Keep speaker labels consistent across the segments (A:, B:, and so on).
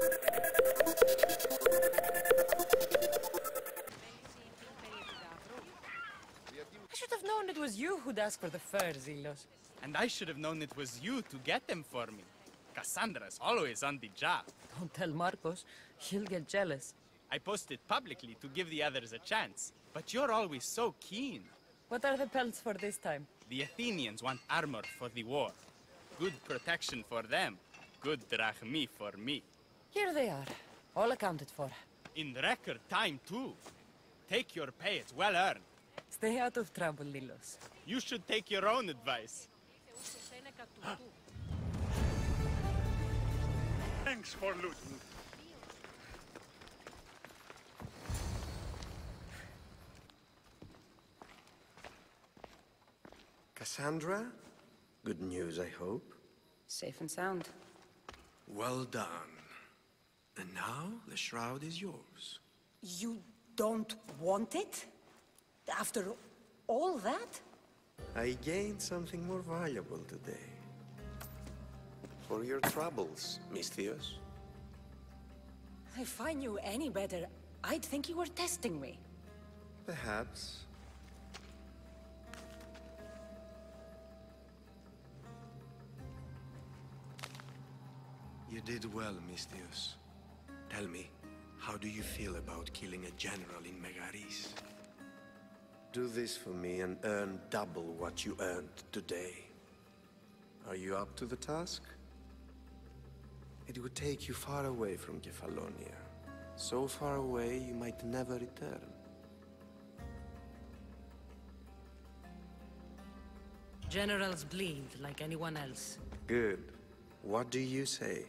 A: I should have known it was you who'd ask for the furs, Ilos.
B: And I should have known it was you to get them for me. Cassandra's always on the job.
A: Don't tell Marcos. He'll get jealous.
B: I posted publicly to give the others a chance, but you're always so keen.
A: What are the pelts for this time?
B: The Athenians want armor for the war. Good protection for them. Good drachmi for me.
A: Here they are, all accounted for.
B: In record time, too. Take your pay, it's well earned.
A: Stay out of trouble, Lilos.
B: You should take your own advice.
C: Thanks for looting.
D: Cassandra? Good news, I hope.
A: Safe and sound.
D: Well done. And now, the shroud is yours.
E: You don't want it? After all that?
D: I gained something more valuable today. For your troubles, Misthios.
E: If I knew any better, I'd think you were testing me.
D: Perhaps. You did well, Misthios. Tell me, how do you feel about killing a general in Megaris? Do this for me and earn double what you earned today. Are you up to the task? It would take you far away from Kefalonia. So far away you might never return.
A: Generals bleed like anyone else.
D: Good. What do you say?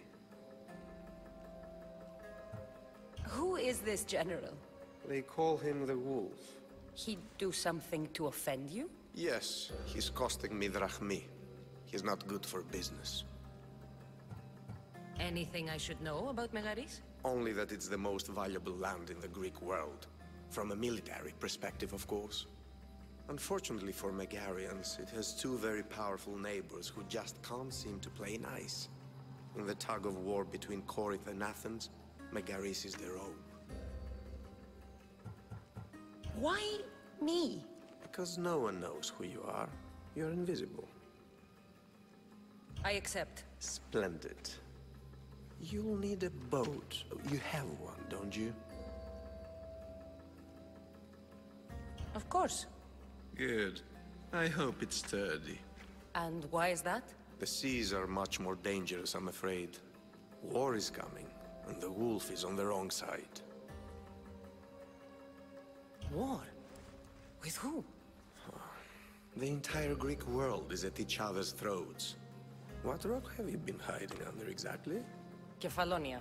E: Who is this general?
D: They call him the Wolf.
E: He'd do something to offend you?
D: Yes, he's costing me drachmi. He's not good for business.
A: Anything I should know about Megaris?
D: Only that it's the most valuable land in the Greek world. From a military perspective, of course. Unfortunately for Megarians, it has two very powerful neighbors who just can't seem to play nice. In the tug of war between Corinth and Athens, Megaris is their own.
E: Why me?
D: Because no one knows who you are. You're invisible.
A: I accept.
D: Splendid. You'll need a boat. You have one, don't you?
A: Of course.
D: Good. I hope it's sturdy.
A: And why is that?
D: The seas are much more dangerous, I'm afraid. War is coming, and the wolf is on the wrong side.
A: War? With who?
D: The entire Greek world is at each other's throats. What rock have you been hiding under exactly?
A: Kefalonia.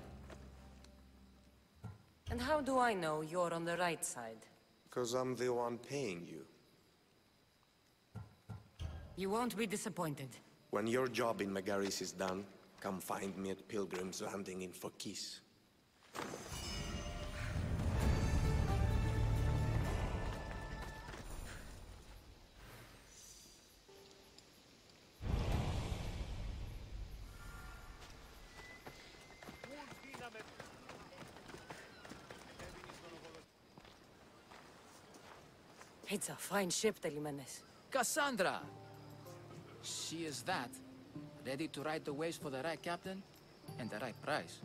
A: And how do I know you're on the right side?
D: Because I'm the one paying you.
A: You won't be disappointed.
D: When your job in Megaris is done, come find me at Pilgrim's Landing in Phokis.
A: It's a fine ship, Telimenes.
F: Cassandra! She is that. Ready to ride the waves for the right captain and the right price.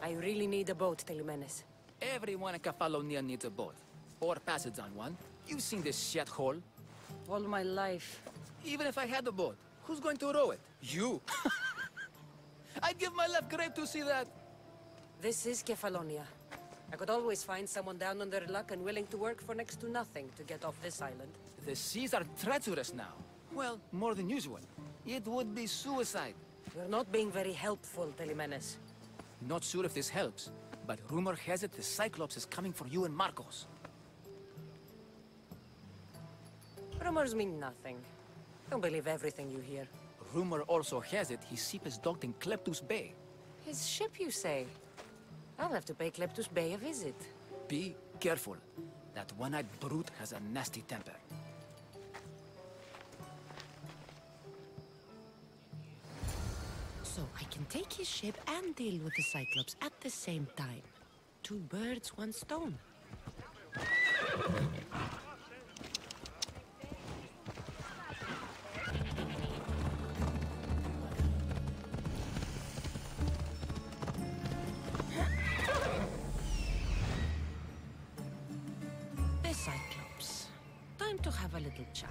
A: I really need a boat, Telimenes.
F: Everyone in Kefalonia needs a boat. Or passage on one. You've seen this shithole.
A: All my life.
F: Even if I had a boat, who's going to row it? You! I'd give my left grape to see that.
A: This is Kefalonia. I could always find someone down on their luck and willing to work for next to nothing to get off this island.
F: The seas are treacherous now. Well, more than usual. It would be suicide.
A: You're not being very helpful, Telimenes.
F: Not sure if this helps, but rumor has it the Cyclops is coming for you and Marcos.
A: Rumors mean nothing. Don't believe everything you hear.
F: Rumor also has it his ship is docked in Kleptus Bay.
A: His ship, you say? I'll have to pay Kleptus Bay a visit.
F: Be careful. That one-eyed brute has a nasty temper.
A: So I can take his ship and deal with the Cyclops at the same time. Two birds, one stone. The Cyclops. Time to have a little chat.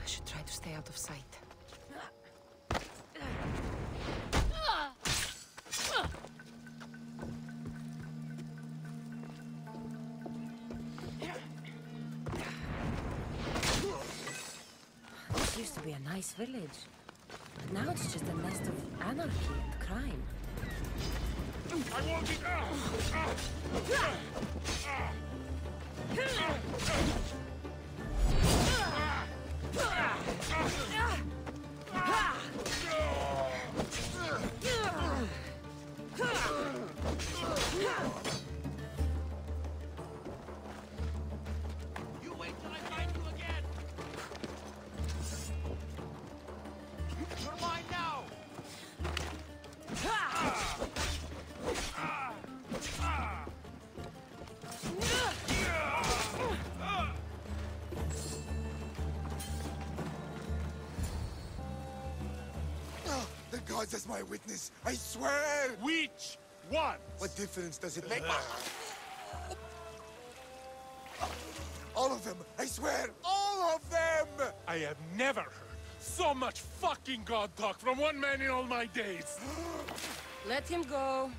A: I should try to stay out of sight. This used to be a nice village, but now it's just a nest of anarchy and crime.
C: I won't be...
F: You wait till I find you again! You're mine now!
G: The gods as my witness, I swear!
C: Which one?
G: What difference does it make? All of them! I swear! All of them!
C: I have never heard so much fucking god talk from one man in all my days.
A: Let him go.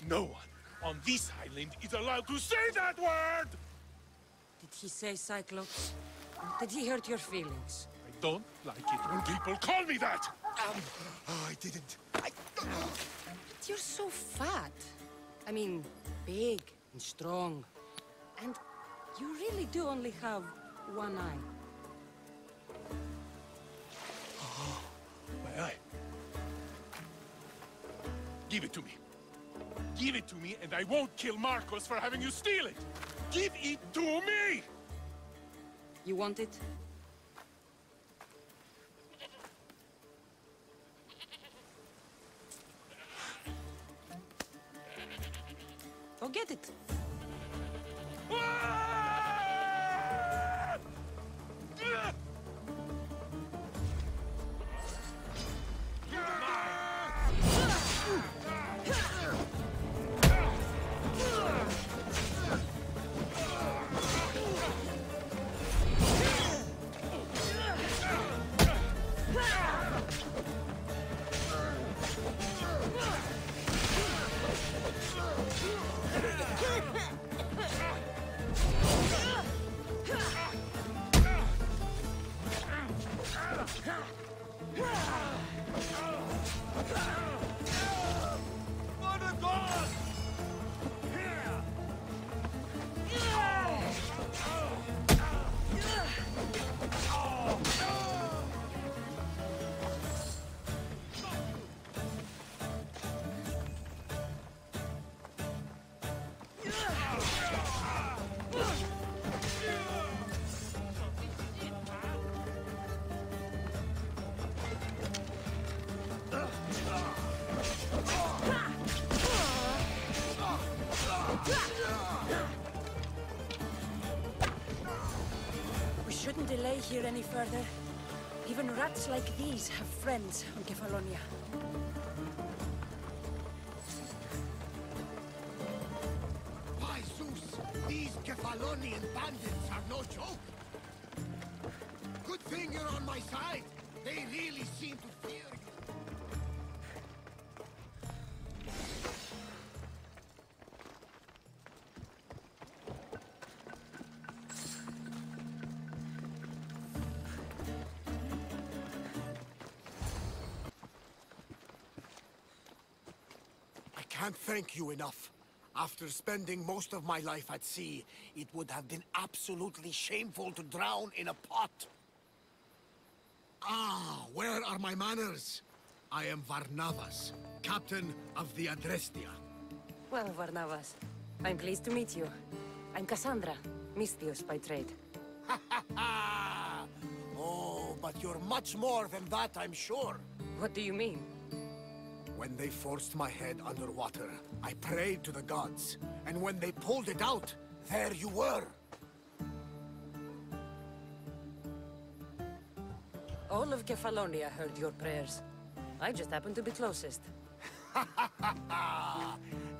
C: No one on this island is allowed to say that word!
A: Did he say Cyclops? Did he hurt your feelings?
C: I don't like it when people call me that!
G: Oh, I didn't.
A: But you're so fat. I mean, big and strong. And you really do only have one eye.
C: My eye. Give it to me. Give it to me, and I won't kill Marcos for having you steal it! Give it to me!
A: You want it? Go get it. We shouldn't delay here any further. Even rats like these have friends on Kefalonia.
G: By Zeus, these Kefalonian bandits are no joke. Good thing you're on my side. They really seem to fear you. I can't thank you enough. After spending most of my life at sea, it would have been absolutely shameful to drown in a pot. Ah, where are my manners? I am Varnavas, captain of the Adrestia.
E: Well, Varnavas, I'm pleased to meet you. I'm Cassandra, Misthios by trade.
G: Oh, but you're much more than that, I'm sure.
E: What do you mean?
G: When they forced my head underwater, I prayed to the gods. And when they pulled it out, there you were.
E: All of Kefalonia heard your prayers. I just happened to be closest.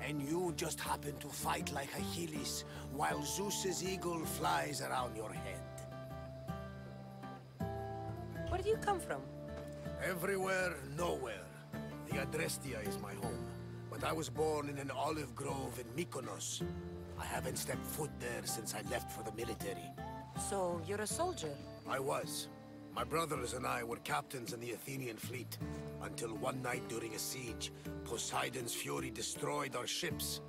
G: And you just happen to fight like Achilles, while Zeus's eagle flies around your head.
E: Where do you come from?
G: Everywhere, nowhere. The Adrestia is my home, but I was born in an olive grove in Mykonos. I haven't stepped foot there since I left for the military.
E: So, you're a soldier?
G: I was. My brothers and I were captains in the Athenian fleet, until one night during a siege, Poseidon's fury destroyed our ships.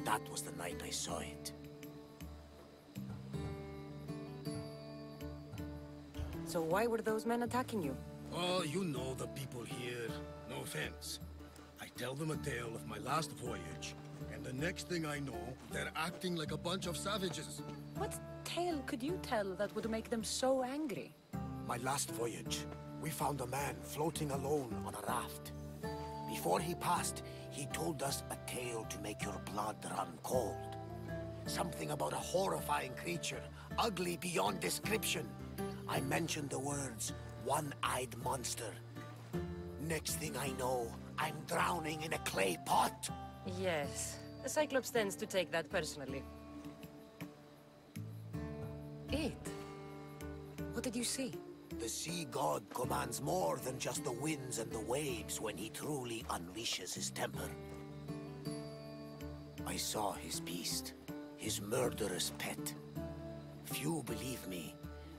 G: That was the night I saw it.
E: So why were those men attacking you?
G: Oh, you know the people here. No offense. I tell them a tale of my last voyage, and the next thing I know, they're acting like a bunch of savages.
E: What tale could you tell that would make them so angry?
G: My last voyage, we found a man floating alone on a raft. Before he passed, he told us a tale to make your blood run cold. Something about a horrifying creature, ugly beyond description. I mentioned the words, one-eyed monster. Next thing I know, I'm drowning in a clay pot.
E: Yes, the Cyclops tends to take that personally. It? What did you see?
G: The sea god commands more than just the winds and the waves when he truly unleashes his temper. I saw his beast, his murderous pet. Few believe me,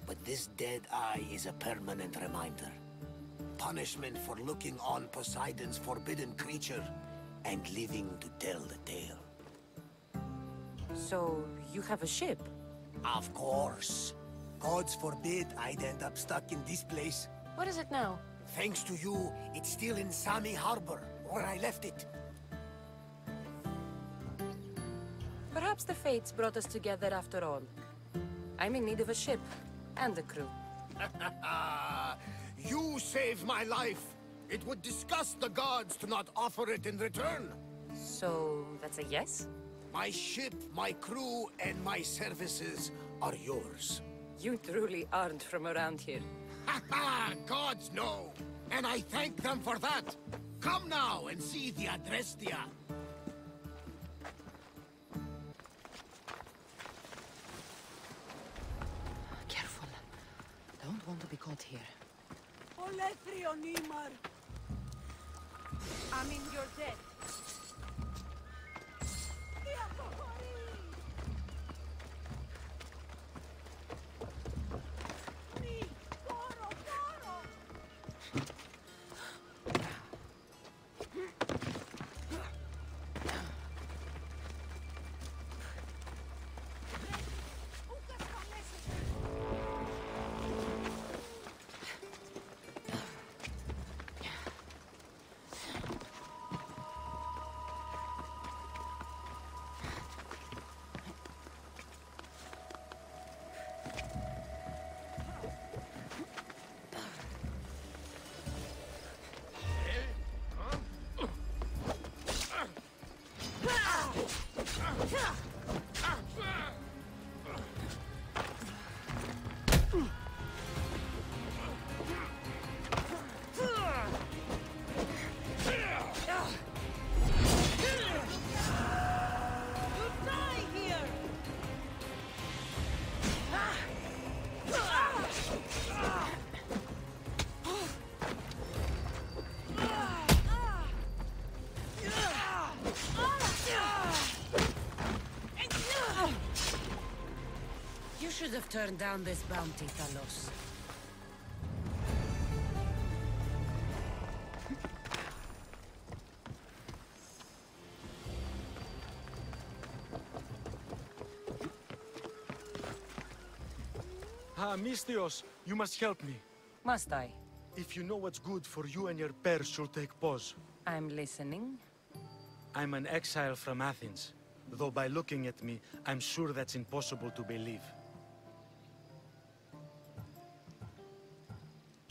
G: but this dead eye is a permanent reminder. Punishment for looking on Poseidon's forbidden creature and living to tell the tale.
E: So, you have a ship?
G: Of course. Gods forbid I'd end up stuck in this place.
E: What is it now?
G: Thanks to you, it's still in Sami Harbor, where I left it.
E: Perhaps the fates brought us together after all. I'm in need of a ship, and a crew.
G: You saved my life. It would disgust the gods to not offer it in return.
E: So, that's a yes?
G: My ship, my crew, and my services are yours.
E: You truly aren't from around here.
G: Ha ha! Gods know! And I thank them for that! Come now and see the Adrestia!
E: Careful. Don't want to be caught here.
A: I mean, you're dead. You should have turned down this bounty, Talos.
H: Misthios, you must help me.
E: Must I?
H: If you know what's good for you and your pairs, you'll take pause.
E: I'm listening.
H: I'm an exile from Athens. Though by looking at me, I'm sure that's impossible to believe.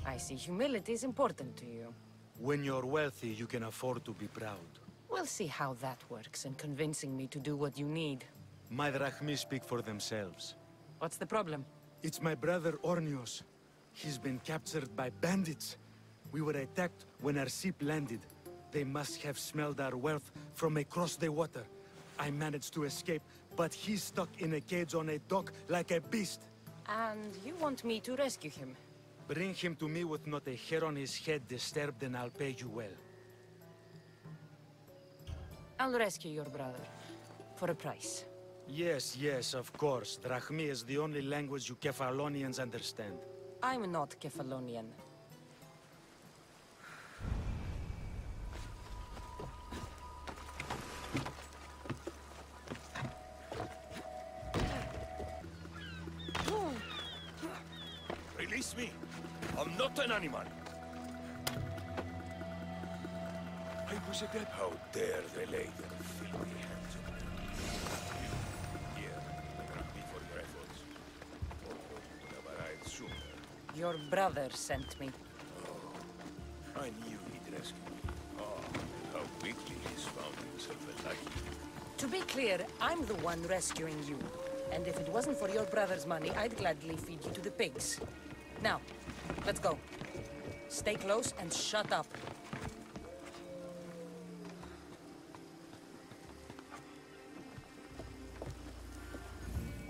E: I see humility is important to you.
H: When you're wealthy, you can afford to be proud.
E: We'll see how that works in convincing me to do what you need.
H: My drachmi speak for themselves.
E: What's the problem?
H: It's my brother Ornios. He's been captured by bandits. We were attacked when our ship landed. They must have smelled our wealth from across the water. I managed to escape, but he's stuck in a cage on a dock like a beast.
E: And you want me to rescue him?
H: Bring him to me with not a hair on his head disturbed, and I'll pay you well.
E: I'll rescue your brother. For a price.
H: Yes, yes, of course. Drachmi is the only language you Kefalonians understand.
E: I'm not Kefalonian.
C: Release me! I'm not an animal! I was a dead. How dare they lay their filthy hands on me? Here, thank me for your efforts. Although you would have arrived sooner.
E: Your brother sent me.
C: Oh, I knew he'd rescue me. Oh, how quickly he's found himself a lucky.
E: To be clear, I'm the one rescuing you. And if it wasn't for your brother's money, I'd gladly feed you to the pigs. Now, let's go. Stay close and shut up.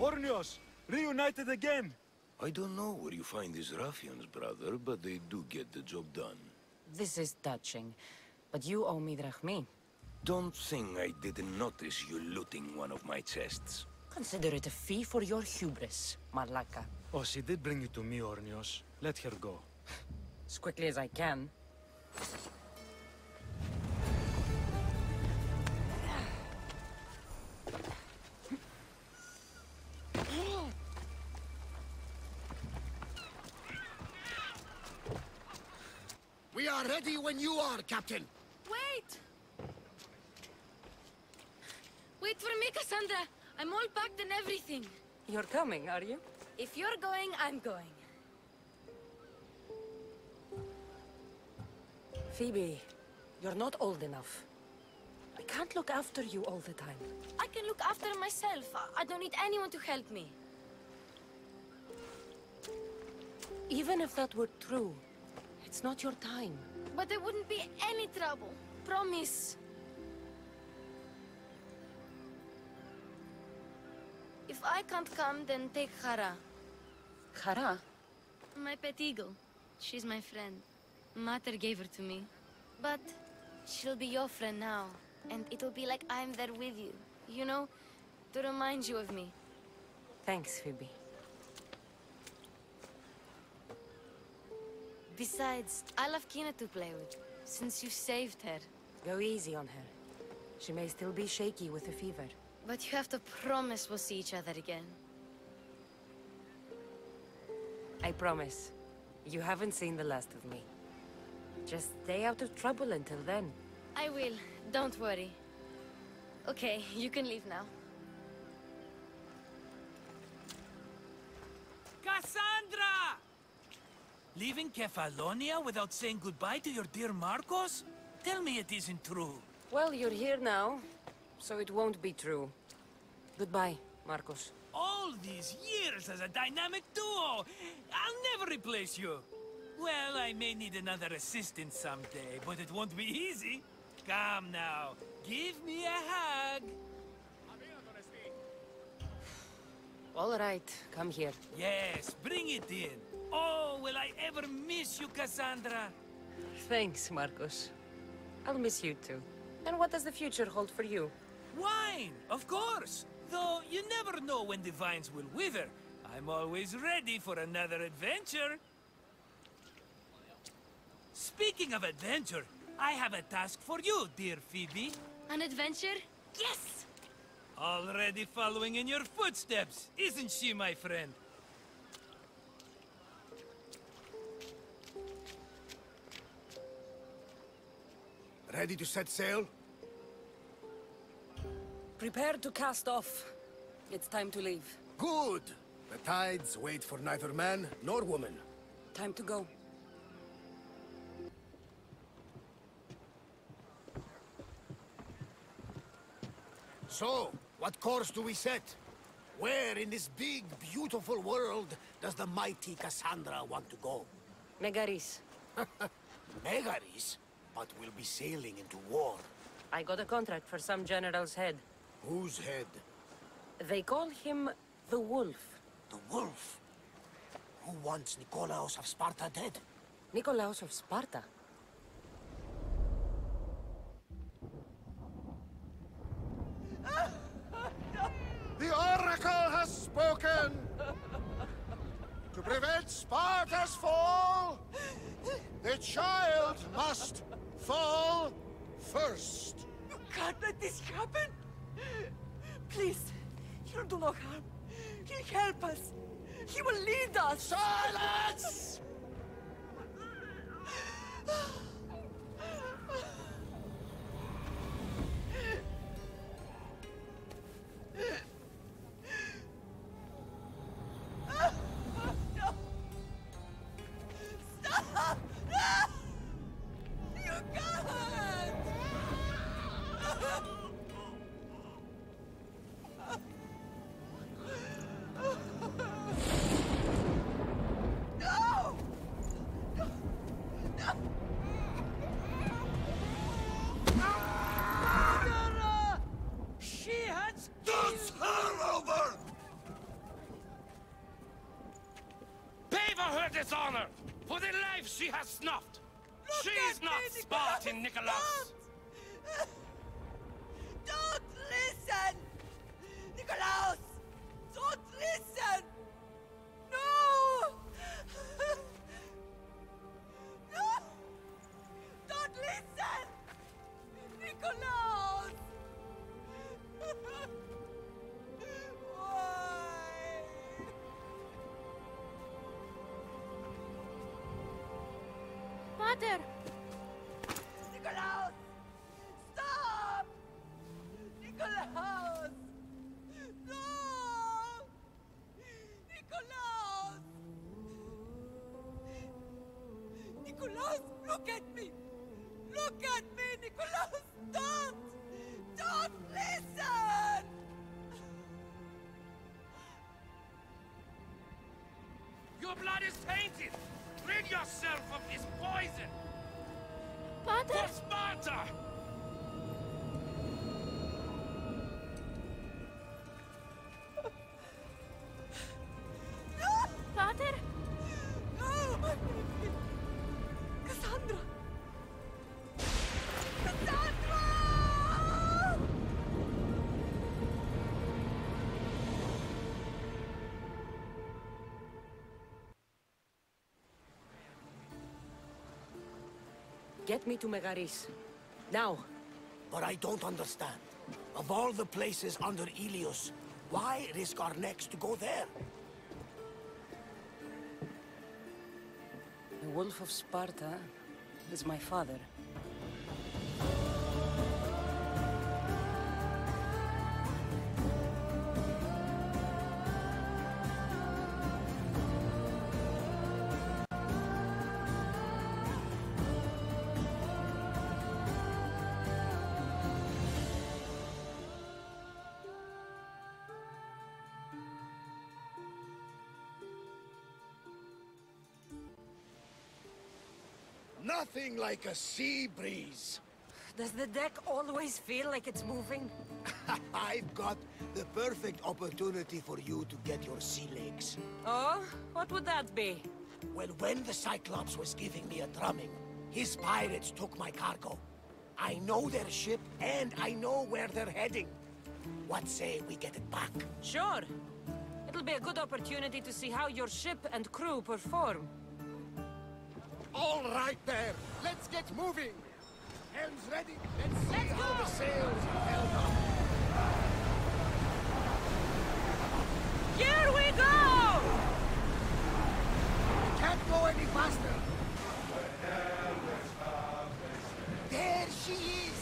H: Ornios! Reunited again!
C: I don't know where you find these ruffians, brother, but they do get the job done.
E: This is touching, but you owe me drachmi.
C: Don't think I didn't notice you looting one of my chests.
E: Consider it a fee for your hubris, Malaka.
H: Oh, she did bring you to me, Ornios. Let her go.
E: As quickly as I can.
G: We are ready when you are, Captain.
I: Wait! Wait for me, Cassandra. I'm all packed and everything.
E: You're coming, are you?
I: If you're going, I'm going.
E: Phoebe, you're not old enough. I can't look after you all the time.
I: I can look after myself. I don't need anyone to help me.
E: Even if that were true, it's not your time.
I: But there wouldn't be any trouble. Promise. If I can't come, then take Hara.
E: Hara?
I: My pet eagle. She's my friend. Mater gave her to me. But she'll be your friend now. And it'll be like I'm there with you. You know, to remind you of me.
E: Thanks, Phoebe.
I: Besides, I love Kina to play with, since you saved her.
E: Go easy on her. She may still be shaky with the fever.
I: But you have to promise we'll see each other again.
E: I promise. You haven't seen the last of me. Just stay out of trouble until then.
I: I will. Don't worry. Okay, you can leave now.
J: Cassandra! Leaving Kefalonia without saying goodbye to your dear Marcos? Tell me it isn't true.
E: Well, you're here now, so it won't be true. Goodbye, Marcos.
J: All these years as a dynamic duo! I'll never replace you! Well, I may need another assistant someday, but it won't be easy. Come now, give me a hug!
E: All right, come here.
J: Yes, bring it in. Oh, will I ever miss you, Cassandra?
E: Thanks, Marcos. I'll miss you too. And what does the future hold for you?
J: Wine, of course. Though you never know when the vines will wither. I'm always ready for another adventure. Speaking of adventure, I have a task for you, dear Phoebe.
I: An adventure? Yes!
J: Already following in your footsteps, isn't she, my friend?
G: Ready to set sail?
E: Prepare to cast off. It's time to leave.
G: Good. The tides wait for neither man nor woman.
E: Time to go.
G: So, what course do we set? Where in this big, beautiful world does the mighty Cassandra want to go?
E: Megaris.
G: Megaris? But we'll be sailing into war.
E: I got a contract for some general's head.
G: Whose head?
E: They call him the Wolf.
G: The Wolf? Who wants Nikolaos of Sparta dead?
E: Nikolaos of Sparta?
C: The Oracle has spoken! To prevent Sparta's fall, the child must fall first.
K: You can't let this happen! Please, he'll do no harm. He'll help us. He will lead us.
C: Silence!
K: Stop! You can't! No! No! No! Murderer! She has
C: Does her over!
L: Pay for her dishonor! For the life she has snuffed! She's not Spartan, Nikolaos!
K: Don't listen! Nikolaos! Don't listen! No! No! Don't listen! Nikolaos! Why?
I: Mater!
K: Nikolaos! Stop! Nikolaos! No! Nikolaos! Nikolaos, look at me! Look at me, Nikolaos! Don't! Don't listen!
L: Your blood is tainted! Rid yourself of this poison!
I: Pater!
L: For Sparta!
I: Pater!
K: No, my baby! Cassandra! Cassandra!
E: Get me to Megaris. Now.
G: But I don't understand. Of all the places under Ilios, why risk our necks to go there?
E: The Wolf of Sparta is my father.
G: Nothing like a sea breeze.
E: Does the deck always feel like it's moving?
G: I've got the perfect opportunity for you to get your sea legs.
E: Oh? What would that be?
G: Well, when the Cyclops was giving me a drumming, his pirates took my cargo. I know their ship, and I know where they're heading. What say we get it back?
E: Sure. It'll be a good opportunity to see how your ship and crew perform.
G: All right there. Let's get moving. Helm's ready. Let's see how the sails are held up.
E: Here we go!
G: We can't go any faster. There she is.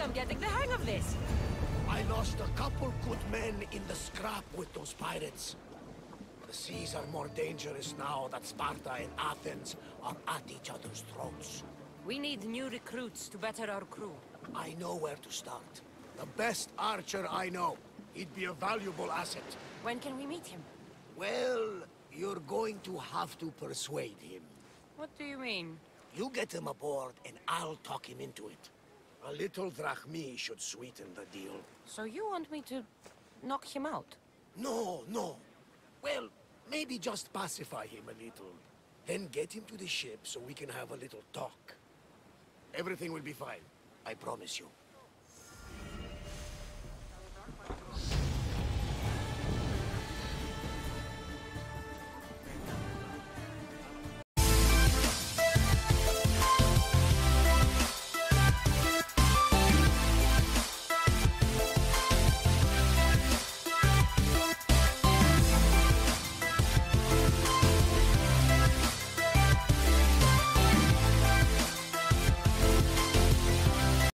E: I'm getting the hang of this.
G: I lost a couple good men in the scrap with those pirates. The seas are more dangerous now that Sparta and Athens are at each other's throats.
E: We need new recruits to better our crew.
G: I know where to start. The best archer I know. He'd be a valuable asset.
E: When can we meet him?
G: Well, you're going to have to persuade him.
E: What do you mean?
G: You get him aboard, and I'll talk him into it. A little drachmi should sweeten the deal.
E: So you want me to knock him out?
G: No, no. Well, maybe just pacify him a little. Then get him to the ship so we can have a little talk. Everything will be fine. I promise you.